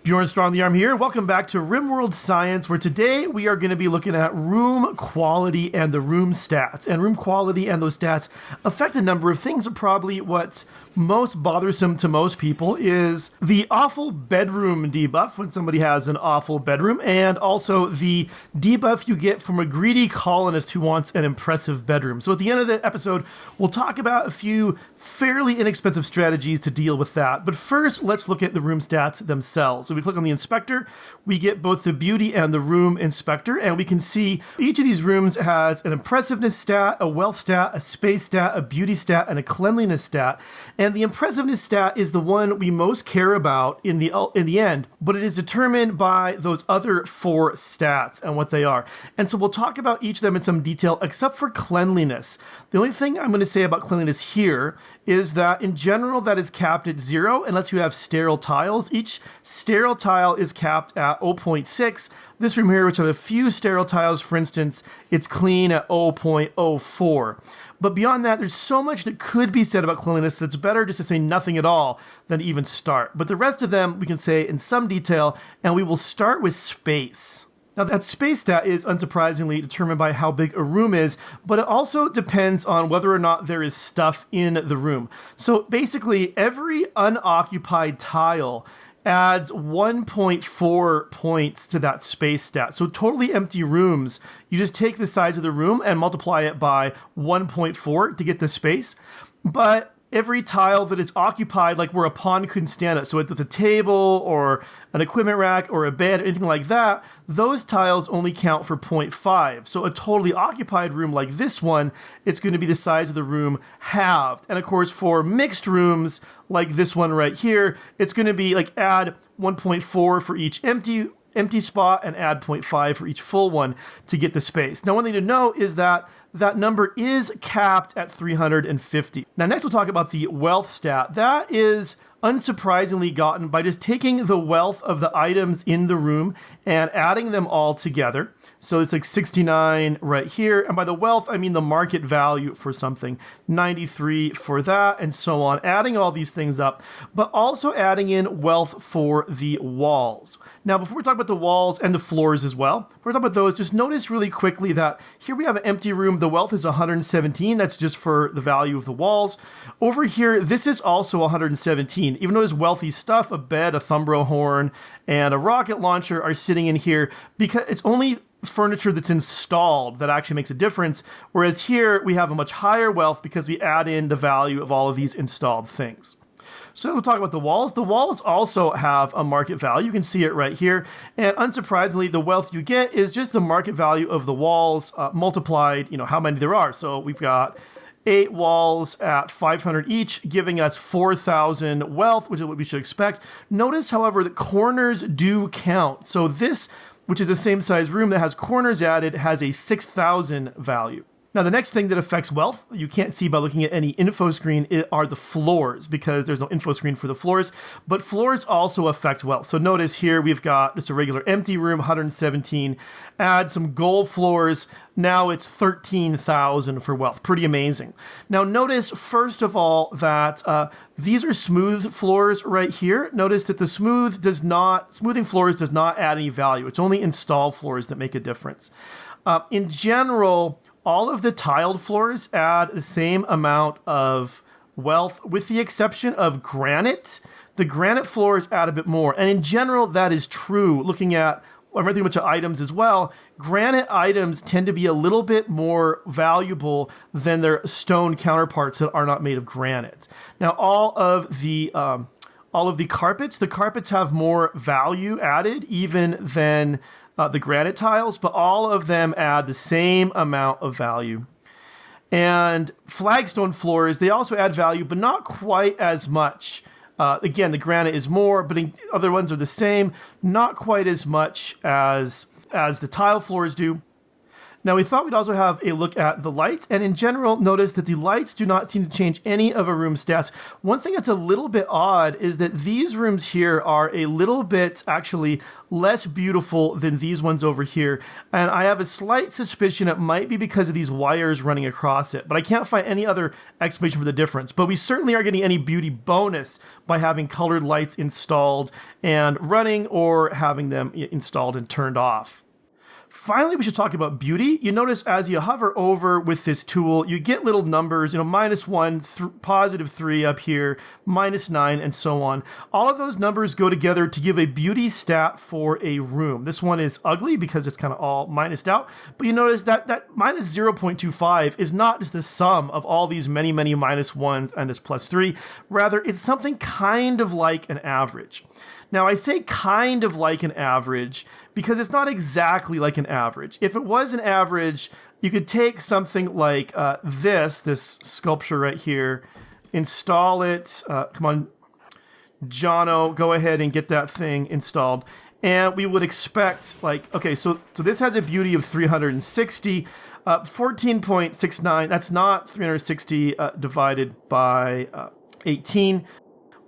Bjorn Strongndarm here. Welcome back to RimWorld Science, where today we are going to be looking at room quality and the room stats. And room quality and those stats affect a number of things. Probably what's most bothersome to most people is the awful bedroom debuff when somebody has an awful bedroom, and also the debuff you get from a greedy colonist who wants an impressive bedroom. So at the end of the episode, we'll talk about a few fairly inexpensive strategies to deal with that. But first, let's look at the room stats themselves. So we click on the inspector, we get both the beauty and the room inspector, and we can see each of these rooms has an impressiveness stat, a wealth stat, a space stat, a beauty stat, and a cleanliness stat. And the impressiveness stat is the one we most care about in the end, but it is determined by those other four stats and what they are. And so we'll talk about each of them in some detail, except for cleanliness. The only thing I'm going to say about cleanliness here is that in general that is capped at 0 unless you have sterile tiles. Each sterile tile is capped at 0.6. This room here, which have a few sterile tiles, for instance, it's clean at 0.04. But beyond that, there's so much that could be said about cleanliness that it's better just to say nothing at all than even start. But the rest of them we can say in some detail, and we will start with space. Now that space stat is unsurprisingly determined by how big a room is, but it also depends on whether or not there is stuff in the room. So basically every unoccupied tile adds 1.4 points to that space stat. So totally empty rooms, you just take the size of the room and multiply it by 1.4 to get the space. But every tile that is occupied, like where a pawn couldn't stand it, so it's a table or an equipment rack or a bed, or anything like that, those tiles only count for 0.5. So a totally occupied room like this one, it's going to be the size of the room halved. And of course, for mixed rooms like this one right here, it's going to be like add 1.4 for each empty spot and add 0.5 for each full one to get the space. Now, one thing to know is that that number is capped at 350. Now, next we'll talk about the wealth stat. That is unsurprisingly gotten by just taking the wealth of the items in the room and adding them all together. So it's like 69 right here. And by the wealth, I mean the market value for something, 93 for that, and so on. Adding all these things up, but also adding in wealth for the walls. Now, before we talk about the walls and the floors as well, before we talk about those, just notice really quickly that here we have an empty room. The wealth is 117. That's just for the value of the walls. Over here, this is also 117. Even though there's wealthy stuff, a bed, a Thumbro horn, and a rocket launcher are sitting in here, because it's only furniture that's installed that actually makes a difference. Whereas here we have a much higher wealth because we add in the value of all of these installed things. So we'll talk about the walls. The walls also have a market value. You can see it right here. And unsurprisingly, the wealth you get is just the market value of the walls multiplied, how many there are. So we've got 8 walls at 500 each, giving us 4,000 wealth, which is what we should expect. Notice, however, that corners do count. So this, which is the same size room that has corners added, has a 6,000 value. Now, the next thing that affects wealth, you can't see by looking at any info screen, are the floors, because there's no info screen for the floors, but floors also affect wealth. So notice here we've got just a regular empty room, 117, add some gold floors, now it's 13,000 for wealth. Pretty amazing. Now notice, first of all, that these are smooth floors right here. Notice that the smoothing floors does not add any value. It's only installed floors that make a difference. In general, all of the tiled floors add the same amount of wealth, with the exception of granite. The granite floors add a bit more. And in general, that is true. Looking at everything a bunch of items as well, granite items tend to be a little bit more valuable than their stone counterparts that are not made of granite. Now, all of the carpets have more value added even than the granite tiles, but all of them add the same amount of value. And flagstone floors, they also add value, but not quite as much. Again, the granite is more, but other ones are the same, not quite as much as the tile floors do. Now we thought we'd also have a look at the lights, and in general, notice that the lights do not seem to change any of a room's stats. One thing that's a little bit odd is that these rooms here are a little bit actually less beautiful than these ones over here, and I have a slight suspicion it might be because of these wires running across it, but I can't find any other explanation for the difference. But we certainly aren't getting any beauty bonus by having colored lights installed and running or having them installed and turned off. Finally, we should talk about beauty. You notice as you hover over with this tool, you get little numbers, -1, +3 up here, -9, and so on. All of those numbers go together to give a beauty stat for a room. This one is ugly because it's kind of all minused out, but you notice that -0.25 is not just the sum of all these many -1s and this +3. Rather, it's something kind of like an average. Now, I say kind of like an average because it's not exactly like an average. If it was an average, you could take something like this sculpture right here, install it. Come on, Jono, go ahead and get that thing installed. And we would expect, okay, so this has a beauty of 360, 14.69. That's not 360 divided by 18.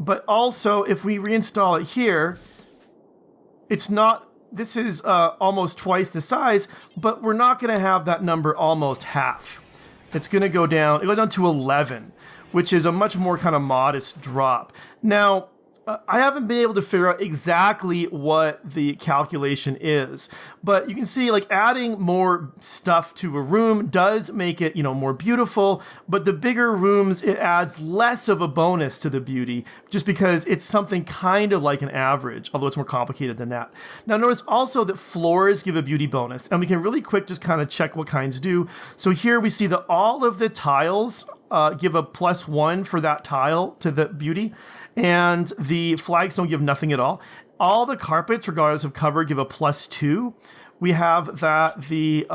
But also, if we reinstall it here, it's not, this is almost twice the size, but we're not going to have that number almost half. It's going to go down, it goes down to 11, which is a much more kind of modest drop. Now, I haven't been able to figure out exactly what the calculation is, but you can see adding more stuff to a room does make it, more beautiful, but the bigger rooms, it adds less of a bonus to the beauty just because it's something kind of like an average, although it's more complicated than that. Now notice also that floors give a beauty bonus, and we can really quick just kind of check what kinds do. So here we see that all of the tiles give a +1 for that tile to the beauty, and the flagstone give nothing at all. All the carpets, regardless of cover, give a +2. We have that the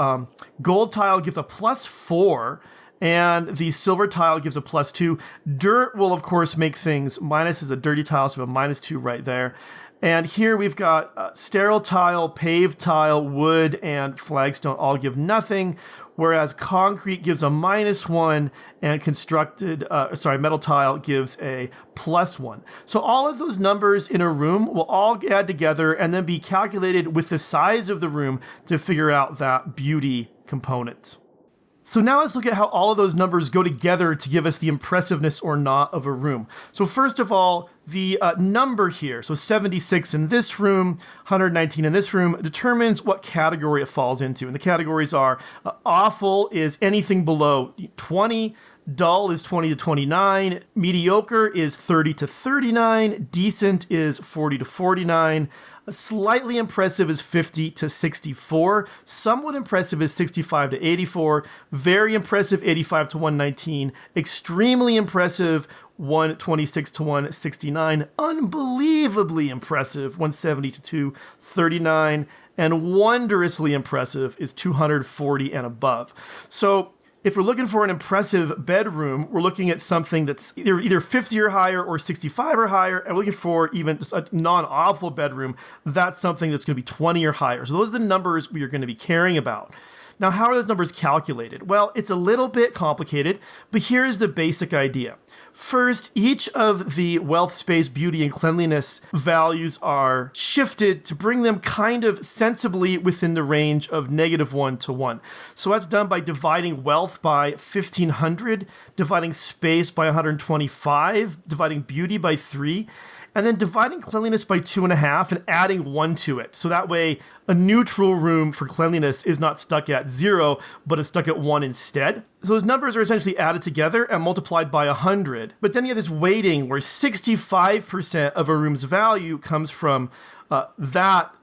gold tile gives a +4, and the silver tile gives a +2. Dirt will, of course, make things minus as a dirty tile, so we have a -2 right there. And here we've got sterile tile, paved tile, wood, and flagstone all give nothing, whereas concrete gives a -1 and metal tile gives a +1. So all of those numbers in a room will all add together and then be calculated with the size of the room to figure out that beauty component. So now let's look at how all of those numbers go together to give us the impressiveness or not of a room. So first of all, the number here, so 76 in this room, 119 in this room, determines what category it falls into. And the categories are awful is anything below 20, dull is 20 to 29, mediocre is 30 to 39, decent is 40 to 49, slightly impressive is 50 to 64, somewhat impressive is 65 to 84, very impressive 85 to 119, extremely impressive 126 to 169, unbelievably impressive 170 to 239, and wondrously impressive is 240 and above. So if we're looking for an impressive bedroom, we're looking at something that's either 50 or higher or 65 or higher, and we're looking for even just a non-awful bedroom, that's something that's going to be 20 or higher. So those are the numbers we are going to be caring about. Now, how are those numbers calculated? Well, it's a little bit complicated, but here's the basic idea. First, each of the wealth, space, beauty, and cleanliness values are shifted to bring them kind of sensibly within the range of -1 to 1. So that's done by dividing wealth by 1,500, dividing space by 125, dividing beauty by 3, and then dividing cleanliness by 2.5 and adding 1 to it. So that way, a neutral room for cleanliness is not stuck at 0, but is stuck at 1 instead. So those numbers are essentially added together and multiplied by 100. But then you have this weighting where 65% of a room's value comes from that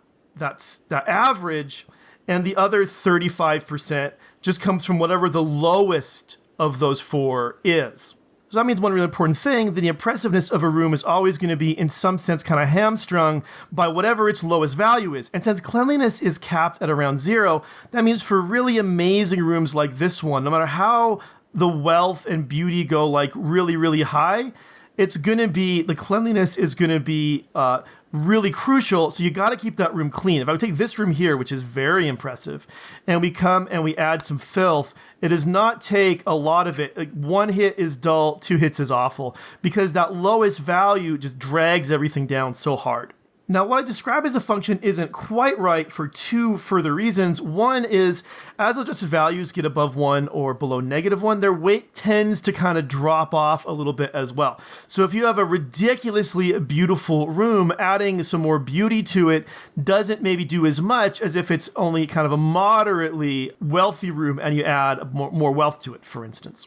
average, and the other 35% just comes from whatever the lowest of those four is. So that means one really important thing, that the impressiveness of a room is always going to be, in some sense, kind of hamstrung by whatever its lowest value is. And since cleanliness is capped at around 0, that means for really amazing rooms like this one, no matter how the wealth and beauty go really, really high, it's going to be, the cleanliness is going to be really crucial. So you got to keep that room clean. If I would take this room here, which is very impressive, and we come and we add some filth, it does not take a lot of it. Like, one hit is dull, 2 hits is awful, because that lowest value just drags everything down so hard. Now, what I describe as a function isn't quite right for 2 further reasons. One is, as those adjusted values get above 1 or below -1, their weight tends to kind of drop off a little bit as well. So if you have a ridiculously beautiful room, adding some more beauty to it doesn't maybe do as much as if it's only kind of a moderately wealthy room and you add more wealth to it, for instance.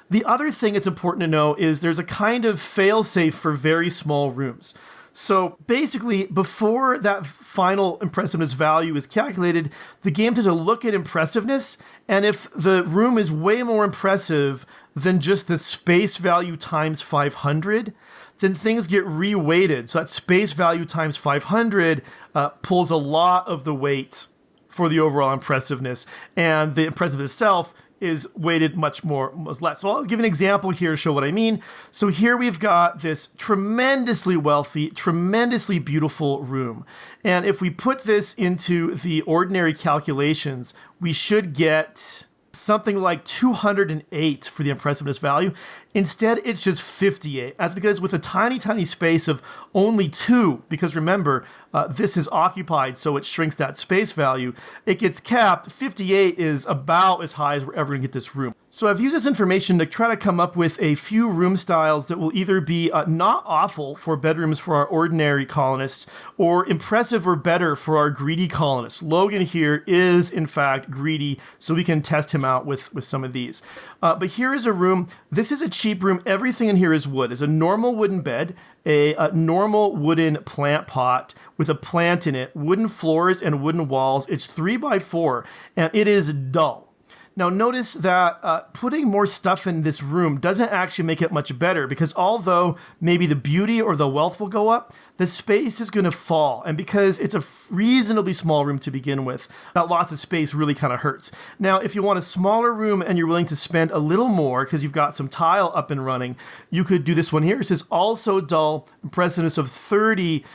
The other thing it's important to know is there's a kind of fail-safe for very small rooms. So basically, before that final impressiveness value is calculated, the game does a look at impressiveness, and if the room is way more impressive than just the space value times 500, then things get reweighted. So that space value times 500 pulls a lot of the weight for the overall impressiveness, and the impressiveness itself is weighted much less. So I'll give an example here to show what I mean. So here we've got this tremendously wealthy, tremendously beautiful room. And if we put this into the ordinary calculations, we should get something like 208 for the impressiveness value. Instead, it's just 58. That's because with a tiny, tiny space of only 2, because remember, this is occupied, so it shrinks that space value, it gets capped. 58 is about as high as we're ever going to get this room. So I've used this information to try to come up with a few room styles that will either be not awful for bedrooms for our ordinary colonists, or impressive or better for our greedy colonists. Logan here is, in fact, greedy, so we can test him out with some of these. But here is a room. This is a cheap room. Everything in here is wood. It's a normal wooden bed, a normal wooden plant pot with a plant in it, wooden floors and wooden walls. It's 3x4, and it is dull. Now notice that putting more stuff in this room doesn't actually make it much better, because although maybe the beauty or the wealth will go up, the space is going to fall. And because it's a reasonably small room to begin with, that loss of space really kind of hurts. Now, if you want a smaller room and you're willing to spend a little more because you've got some tile up and running, you could do this one here. It says also dull, impressiveness of 30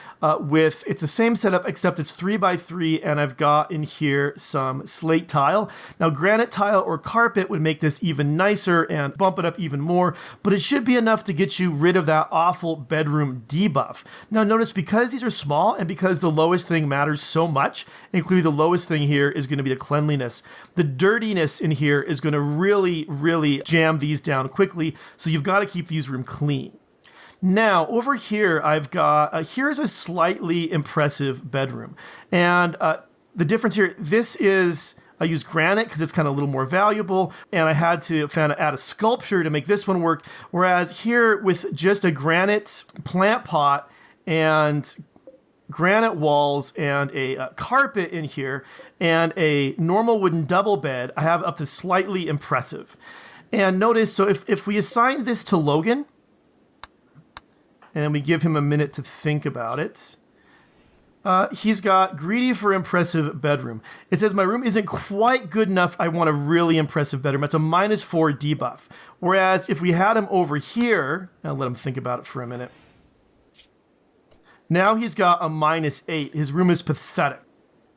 with, it's the same setup except it's 3x3, and I've got in here some slate tile. Now, granite tile or carpet would make this even nicer and bump it up even more, but it should be enough to get you rid of that awful bedroom debuff. Now notice, because these are small and because the lowest thing matters so much, including the lowest thing here is going to be the cleanliness, the dirtiness in here is going to really, really jam these down quickly, so you've got to keep these rooms clean. Now, over here, I've got, here's a slightly impressive bedroom. And the difference here, this is, I use granite because it's kind of a little more valuable, and I had to add a sculpture to make this one work. Whereas here, with just a granite plant pot and granite walls and a carpet in here and a normal wooden double bed, I have up to slightly impressive. And notice, so if we assign this to Logan, and we give him a minute to think about it, he's got greedy for impressive bedroom. It says my room isn't quite good enough. I want a really impressive bedroom. That's a -4 debuff. Whereas if we had him over here, I'll let him think about it for a minute. Now he's got a -8. His room is pathetic.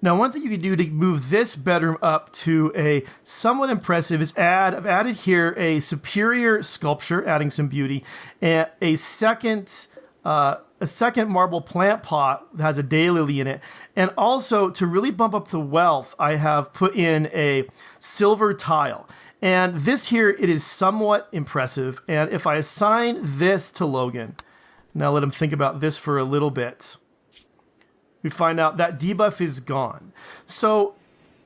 Now, one thing you can do to move this bedroom up to a somewhat impressive is I've added here a superior sculpture, adding some beauty, and a second marble plant pot that has a daylily in it. And also, to really bump up the wealth, I have put in a silver tile. And this here, it is somewhat impressive. And if I assign this to Logan, now let him think about this for a little bit, we find out that debuff is gone. So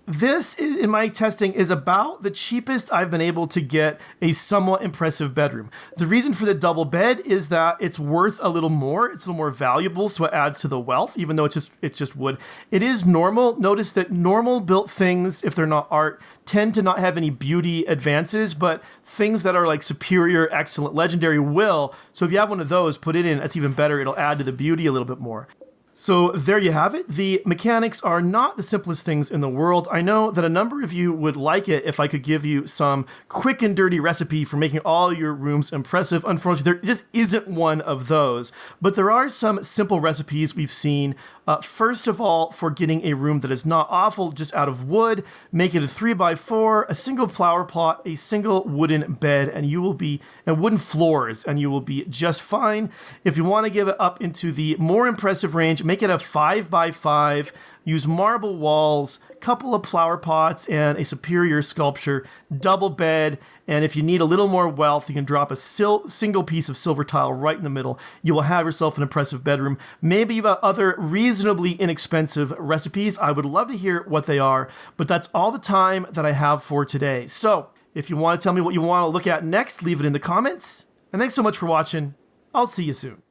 this, in my testing, is about the cheapest I've been able to get a somewhat impressive bedroom. The reason for the double bed is that it's worth a little more. It's a little more valuable, so it adds to the wealth, even though it's just wood. It is normal. Notice that normal built things, if they're not art, tend to not have any beauty advances, but things that are like superior, excellent, legendary will. So if you have one of those, put it in, that's even better. It'll add to the beauty a little bit more. So there you have it. The mechanics are not the simplest things in the world. I know that a number of you would like it if I could give you some quick and dirty recipe for making all your rooms impressive. Unfortunately, there just isn't one of those. But there are some simple recipes we've seen. First of all, for getting a room that is not awful, just out of wood, make it a 3x4, a single flower pot, a single wooden bed, and wooden floors, and you will be just fine. If you want to give it up into the more impressive range, make it a 5x5, use marble walls, couple of flower pots, and a superior sculpture, double bed, and if you need a little more wealth, you can drop a single piece of silver tile right in the middle. You will have yourself an impressive bedroom. Maybe you've got other reasonably inexpensive recipes. I would love to hear what they are, but that's all the time that I have for today. So if you want to tell me what you want to look at next, leave it in the comments. And thanks so much for watching. I'll see you soon.